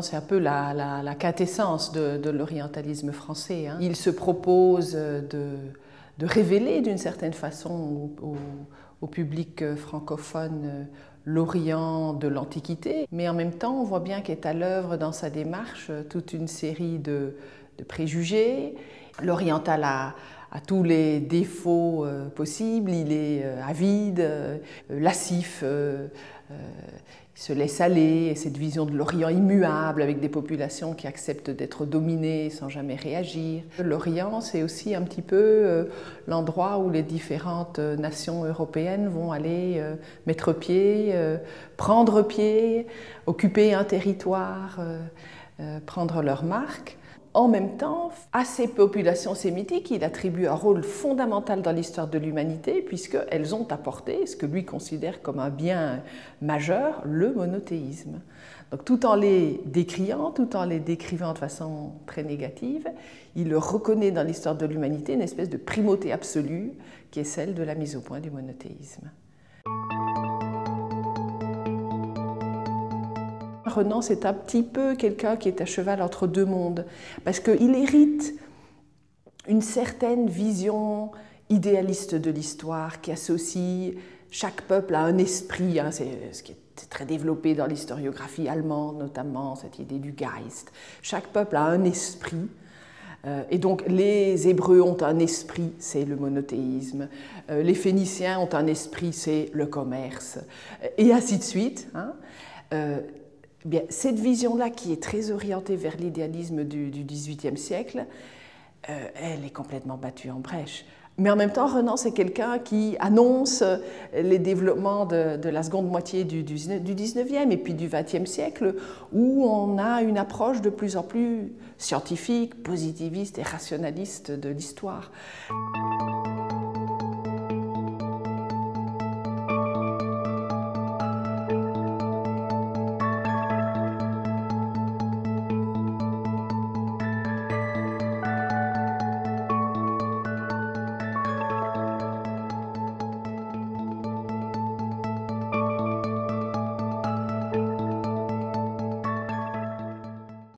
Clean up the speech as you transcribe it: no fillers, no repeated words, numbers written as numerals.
Renan, c'est un peu la quintessence de l'orientalisme français. Il se propose de révéler d'une certaine façon au public francophone l'Orient de l'Antiquité, mais en même temps on voit bien qu'est à l'œuvre dans sa démarche toute une série de préjugés. L'oriental a tous les défauts possibles, il est avide, lascif, il se laisse aller, cette vision de l'Orient immuable avec des populations qui acceptent d'être dominées sans jamais réagir. L'Orient, c'est aussi un petit peu l'endroit où les différentes nations européennes vont aller mettre pied, prendre pied, occuper un territoire, prendre leur marque. En même temps, à ces populations sémitiques, il attribue un rôle fondamental dans l'histoire de l'humanité puisqu'elles ont apporté ce que lui considère comme un bien majeur, le monothéisme. Donc, tout en les décriant, tout en les décrivant de façon très négative, il reconnaît dans l'histoire de l'humanité une espèce de primauté absolue qui est celle de la mise au point du monothéisme. Renan, c'est un petit peu quelqu'un qui est à cheval entre deux mondes, parce qu'il hérite une certaine vision idéaliste de l'histoire qui associe chaque peuple à un esprit, c'est ce qui est très développé dans l'historiographie allemande, notamment cette idée du Geist. Chaque peuple a un esprit, et donc les Hébreux ont un esprit, c'est le monothéisme, les Phéniciens ont un esprit, c'est le commerce, et ainsi de suite. Bien, cette vision-là, qui est très orientée vers l'idéalisme du XVIIIe siècle, elle est complètement battue en brèche. Mais en même temps, Renan, c'est quelqu'un qui annonce les développements de la seconde moitié du XIXe et puis du XXe siècle, où on a une approche de plus en plus scientifique, positiviste et rationaliste de l'histoire.